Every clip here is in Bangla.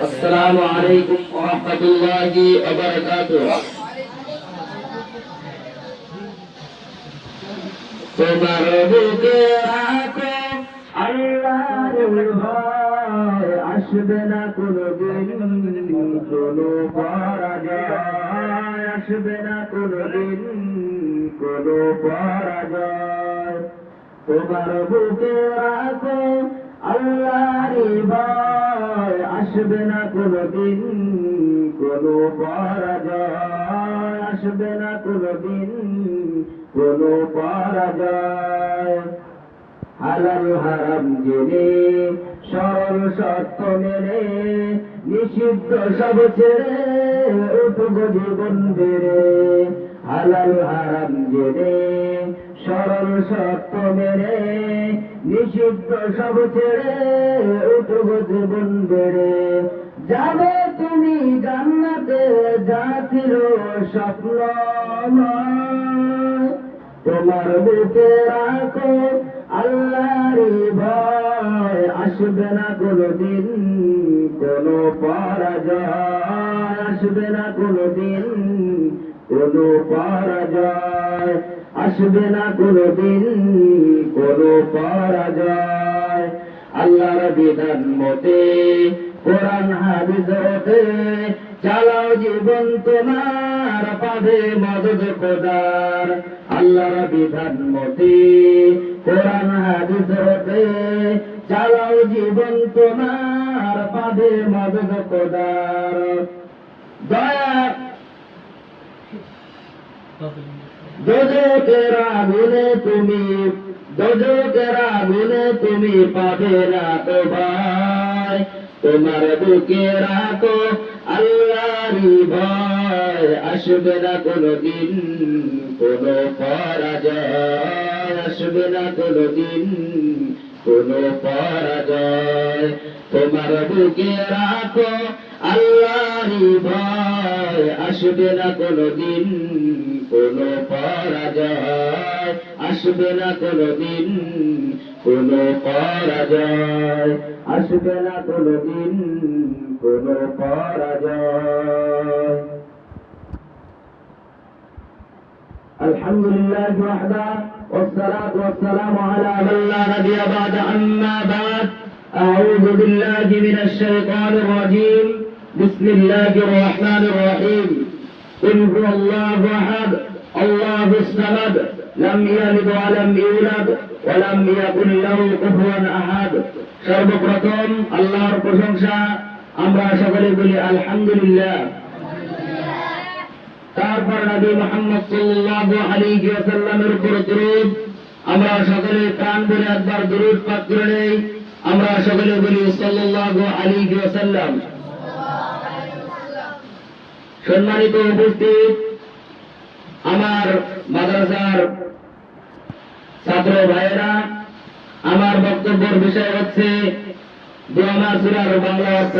আসসালামু আলাইকুম ওয়া রাহমাতুল্লাহি ওয়া বারাকাতুহু। তোমার বুকে রাখো আল্লাহর ভয়, আসবে না কোনদিন কোনো পরাজয়, আসবে না কোনদিন কোনো পরাজয়। তোমার বুকে রাখো আল্লাহর ভয়, আসবে না কোনদিন কোনো পরাজয়, আসবে না কোনদিন কোনো পরাজয়। হালাল হারাম জেনে সরল সত্য মেনে নিষিদ্ধ সব ছেড়ে উঠব জীবন বেড়ে। হালাল হারাম জেনে সরল সত্য মেনে নিষিদ্ধ সব ছেড়ে উঠব জীবন বেড়ে। যাবে তুমি জান্নাতে যা ছিল স্বপ্ন, তোমার বুকে রাখো আল্লাহর ভয়, আসবে না কোনদিন কোনো পরাজয়, আসবে না কোনদিন কোনো পরাজয়, আসবে না কোনদিন কোনো পরাজয়। আল্লাহর বিধান মতে কোরআন হাদিস হতে চালাও জীবন তোমার, পাবে মদদ খোদার। আল্লাহর বিধান মতে কোরআন হাদিস হতে চালাও জীবন তোমার, পাবে মদদ খোদার। দয়া দোজখের আগুনে তুমি, দোজখের আগুনে তুমি পাবে না তো ভয়। তোমার বুকে রাখো আল্লাহর ভয়, আসবে না কোনদিন কোনো পরাজয়, আসবে না কোনদিন কোনো পরাজয়। তোমার বুকে রাখো আল্লাহর ভয়, আসবে না কোনদিন কোনো পরাজয়, আসবে না কোনদিন কোনো পরাজয়, আসবে না কোনদিন কোনো পরাজয়। আলহামদুলিল্লাহ ওয়াহদা والصلاة والسلام على من لا نبي بعد. أما بعد، أعوذ بالله من الشيطان الرجيم. بسم الله الرحمن الرحيم. قل هو الله أحد الله الصمد لم يلد ولم يولد ولم يكن له كفوا أحد. সর্বপ্রথম আল্লাহর প্রশংসা, আমরা সকলে বলি আলহামদুলিল্লাহ। তারপর নবী মুহাম্মদ সাল্লাল্লাহু আলাইহি ওয়াসাল্লামের উপর দরুদ। আমরা সকলে প্রাণ বলে একবার দরুদ পাঠ করে নেই। আমরা সকলে বলি সাল্লাল্লাহু আলাইহি ওয়াসাল্লাম। সম্মানিত উপস্থিত, আমার মাদ্রাসার ছাত্র ভাইয়েরা, আমার বক্তব্যের বিষয় হচ্ছে দোয়া সূরার বাংলা অর্থ।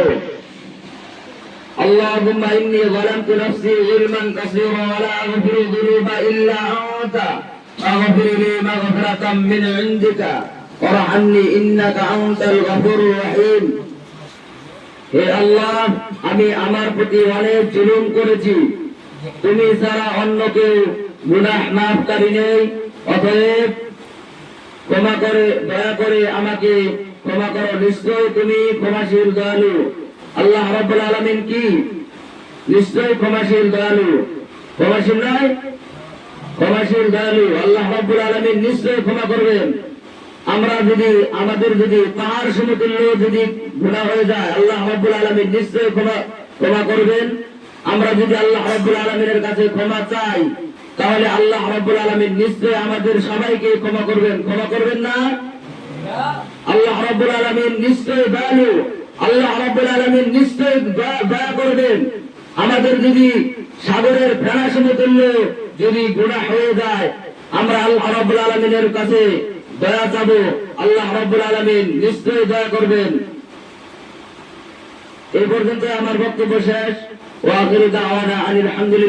আল্লাহুম্মা ইন্নী যালামতু নাফসি যুলমান কাসীরা ওয়া লা আগফিরু যুনুবা ইল্লা আনতা ফাগফির লি মাগফিরাতাম মিন ইনদিকা ওয়ারহামনি ইন্নাকা আনতাল গফুরুর রহিম। হে আল্লাহ, আমি আমার প্রতি অনেক জুলুম করেছি, তুমি ছাড়া অন্য কেউ গুনাহ মাফকারী নেই, অতএব ক্ষমা করে দয়া করে আমাকে ক্ষমা করো, নিশ্চয় তুমি ক্ষমাশীল দয়ালু। আল্লাহ রাব্বুল আলামিন কি? নিশ্চয় ক্ষমাশীল দয়ালু। ক্ষমাশীল নয়, ক্ষমাশীল দয়ালু। আল্লাহ রাব্বুল আলামিন নিশ্চয় ক্ষমা করবেন। আমরা যদি আমাদের যদি পাহাড় সমতুল্য যদি গুনাহ হয়ে যায়, আল্লাহ রাব্বুল আলামিন নিশ্চয় ক্ষমা করবেন। আমরা যদি আল্লাহ রাব্বুল আলামিনের কাছে ক্ষমা চাই, তাহলে আল্লাহ রাব্বুল আলামিন নিশ্চয় আমাদের সবাইকে ক্ষমা করবেন। ক্ষমা করবেন না? আল্লাহ রাব্বুল আলামিন নিশ্চয় দয়ালু। আল্লাহ রাব্বুল আলামিন নিশ্চয় দয়া করবেন। আমাদের যদি সাগরের ফেনা সমতুল্য যদি গুনাহ হয়ে যায়, আমরা আল্লাহ রাব্বুল আলামিনের কাছে দয়া চাবো, আল্লাহ রাব্বুল আলামিন নিশ্চয় দয়া করবেন। এই পর্যন্ত আমার বক্তব্য শেষ। ওয়া আখিরু দাওয়ানা আনিল হামদুলিল্লাহ।